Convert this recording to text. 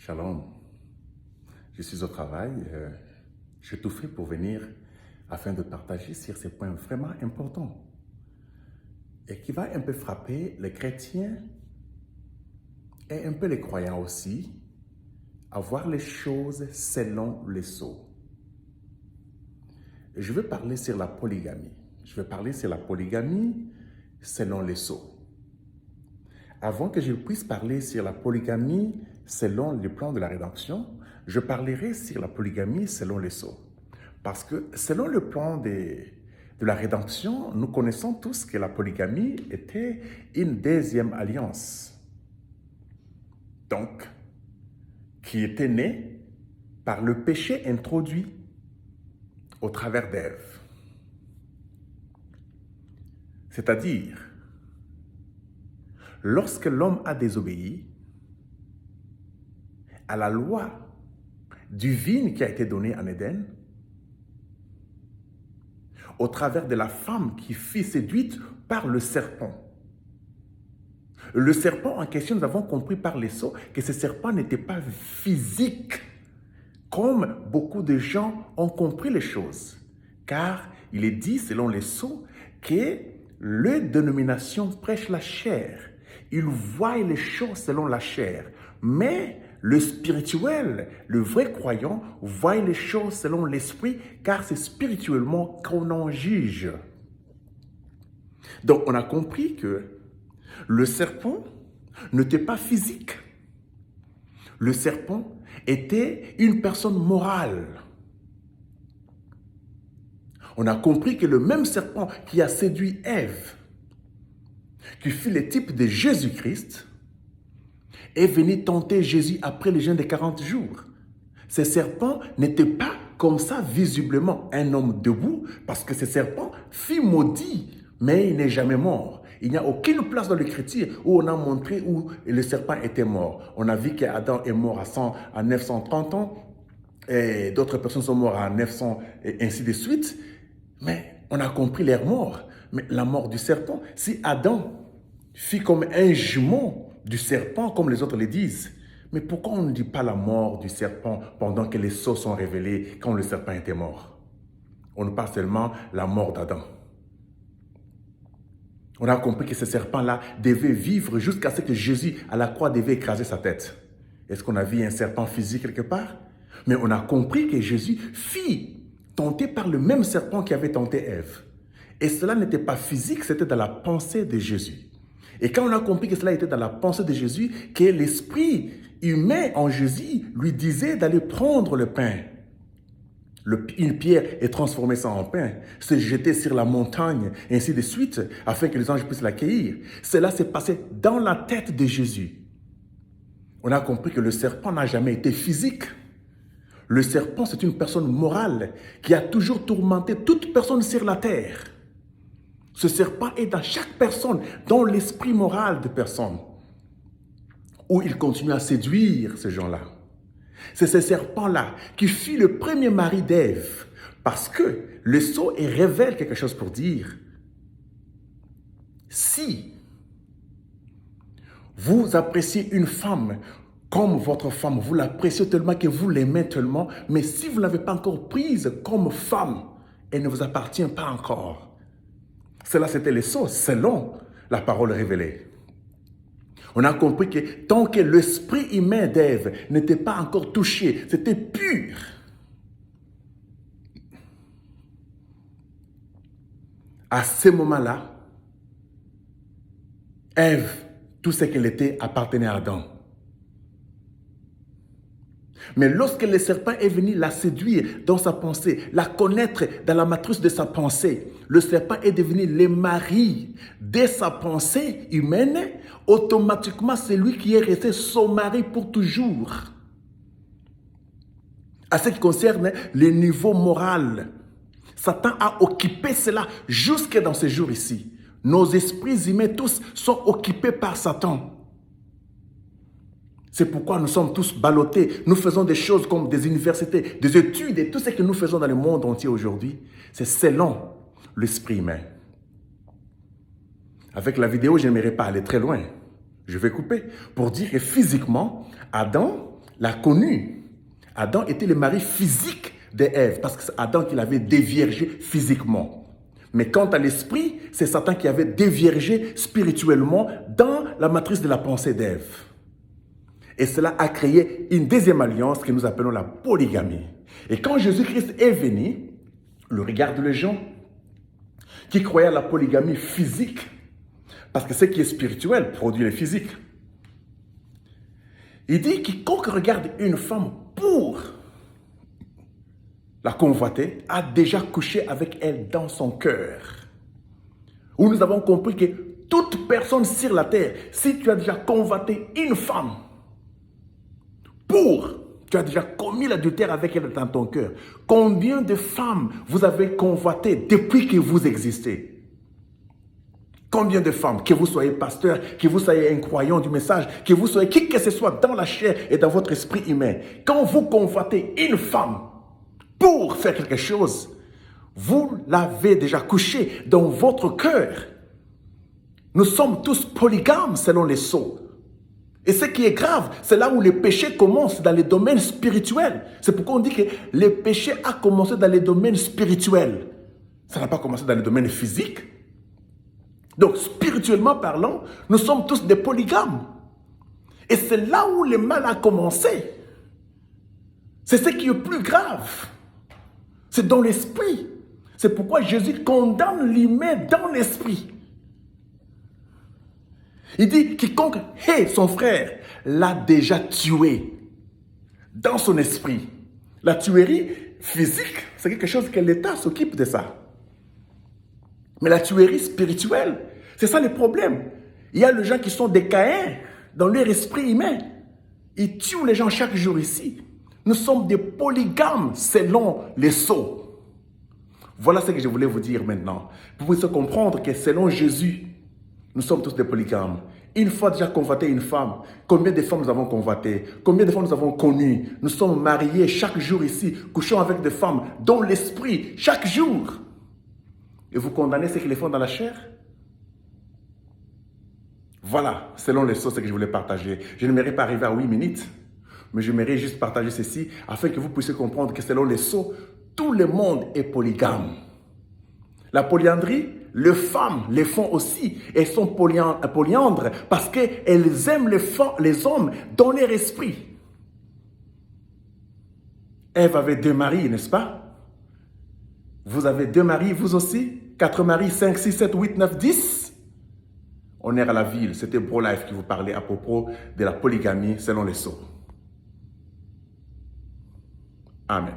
Shalom, je suis au travail. J'ai tout fait pour venir afin de partager sur ces points vraiment importants et qui va un peu frapper les chrétiens et un peu les croyants aussi à voir les choses selon les sceaux. Je vais parler sur la polygamie. Je vais parler sur la polygamie selon les sceaux. Avant que je puisse parler sur la polygamie selon le plan de la rédemption, je parlerai sur la polygamie selon les sceaux. Parce que selon le plan de la rédemption, nous connaissons tous que la polygamie était une deuxième alliance. Donc, qui était née par le péché introduit au travers d'Ève. C'est-à-dire, lorsque l'homme a désobéi à la loi divine qui a été donnée en Éden, au travers de la femme qui fut séduite par le serpent. Le serpent en question, nous avons compris par les sceaux que ce serpent n'était pas physique, comme beaucoup de gens ont compris les choses. Car il est dit, selon les sceaux, que les dénominations prêchent la chair. Ils voient les choses selon la chair. Mais le spirituel, le vrai croyant, voit les choses selon l'esprit, car c'est spirituellement qu'on en juge. Donc on a compris que le serpent n'était pas physique. Le serpent était une personne morale. On a compris que le même serpent qui a séduit Ève, qui fut le type de Jésus-Christ, est venu tenter Jésus après le jeûne de 40 jours. Ce serpent n'était pas comme ça visiblement un homme debout, parce que ce serpent fut maudit, mais il n'est jamais mort. Il n'y a aucune place dans l'Écriture où on a montré où le serpent était mort. On a vu qu'Adam est mort à 930 ans, et d'autres personnes sont mortes à 900, et ainsi de suite. Mais on a compris leur mort. Mais la mort du serpent, si Adam fit comme un jumeau du serpent, comme les autres le disent, mais pourquoi on ne dit pas la mort du serpent pendant que les sceaux sont révélés quand le serpent était mort? On ne parle seulement la mort d'Adam. On a compris que ce serpent-là devait vivre jusqu'à ce que Jésus, à la croix, devait écraser sa tête. Est-ce qu'on a vu un serpent physique quelque part? Mais on a compris que Jésus fut tenté par le même serpent qui avait tenté Ève. Et cela n'était pas physique, c'était dans la pensée de Jésus. Et quand on a compris que cela était dans la pensée de Jésus, que l'esprit humain en Jésus lui disait d'aller prendre le pain, une pierre et transformer ça en pain, se jeter sur la montagne, et ainsi de suite, afin que les anges puissent l'accueillir. Cela s'est passé dans la tête de Jésus. On a compris que le serpent n'a jamais été physique. Le serpent, c'est une personne morale qui a toujours tourmenté toute personne sur la terre. Ce serpent est dans chaque personne, dans l'esprit moral de personne, où il continue à séduire ces gens-là. C'est ce serpent-là qui fut le premier mari d'Ève, parce que le sceau révèle quelque chose pour dire, si vous appréciez une femme comme votre femme, vous l'appréciez tellement que vous l'aimez tellement, mais si vous ne l'avez pas encore prise comme femme, elle ne vous appartient pas encore. Cela, c'était le sceau, selon la parole révélée. On a compris que tant que l'esprit humain d'Ève n'était pas encore touché, c'était pur. À ce moment-là, Ève, tout ce qu'elle était appartenait à Adam. Mais lorsque le serpent est venu la séduire dans sa pensée, la connaître dans la matrice de sa pensée, le serpent est devenu le mari de sa pensée humaine, automatiquement c'est lui qui est resté son mari pour toujours. À ce qui concerne le niveau moral, Satan a occupé cela jusque dans ce jour ici. Nos esprits humains tous sont occupés par Satan. C'est pourquoi nous sommes tous ballottés. Nous faisons des choses comme des universités, des études et tout ce que nous faisons dans le monde entier aujourd'hui. C'est selon l'esprit humain. Avec la vidéo, je n'aimerais pas aller très loin. Je vais couper pour dire que physiquement, Adam l'a connu. Adam était le mari physique d'Ève, parce que c'est Adam qui l'avait déviergé physiquement. Mais quant à l'esprit, c'est Satan qui avait déviergé spirituellement dans la matrice de la pensée d'Ève. Et cela a créé une deuxième alliance que nous appelons la polygamie. Et quand Jésus-Christ est venu, le regard de les gens qui croyaient à la polygamie physique, parce que ce qui est spirituel produit le physique. Il dit, quiconque regarde une femme pour la convoiter a déjà couché avec elle dans son cœur. Où nous avons compris que toute personne sur la terre, si tu as déjà convoité une femme, tu as déjà commis l'adultère avec elle dans ton cœur. Combien de femmes vous avez convoitées depuis que vous existez? Combien de femmes, que vous soyez pasteur, que vous soyez un croyant du message, que vous soyez qui que ce soit dans la chair et dans votre esprit humain, quand vous convoitez une femme pour faire quelque chose, vous l'avez déjà couché dans votre cœur. Nous sommes tous polygames selon les sceaux. Et ce qui est grave, c'est là où les péchés commencent dans les domaines spirituels. C'est pourquoi on dit que le péché a commencé dans les domaines spirituels. Ça n'a pas commencé dans les domaines physiques. Donc, spirituellement parlant, nous sommes tous des polygames. Et c'est là où le mal a commencé. C'est ce qui est plus grave. C'est dans l'esprit. C'est pourquoi Jésus condamne l'humain dans l'esprit. Il dit, quiconque hait son frère l'a déjà tué dans son esprit. La tuerie physique, c'est quelque chose que l'État s'occupe de ça. Mais la tuerie spirituelle, c'est ça le problème. Il y a les gens qui sont des Caïns dans leur esprit humain. Ils tuent les gens chaque jour ici. Nous sommes des polygames selon les sceaux. Voilà ce que je voulais vous dire maintenant. Pour vous comprendre que selon Jésus, nous sommes tous des polygames. Une fois déjà convoité une femme, combien de femmes nous avons convoitées? Combien de femmes nous avons connues? Nous sommes mariés chaque jour ici, couchons avec des femmes dans l'esprit, chaque jour. Et vous condamnez ceux qui les font dans la chair? Voilà, selon les sceaux, ce que je voulais partager. Je ne mérite pas arriver à 8 minutes, mais je mérite juste partager ceci afin que vous puissiez comprendre que selon les sceaux, tout le monde est polygame. La polyandrie, les femmes les font aussi. Elles sont polyandres parce qu'elles aiment les hommes dans leur esprit. Ève avait 2 maris, n'est-ce pas? Vous avez 2 maris, vous aussi? 4 maris, 5, 6, 7, 8, 9, 10? On est à la ville. C'était Bro-Life qui vous parlait à propos de la polygamie selon les sceaux. Amen.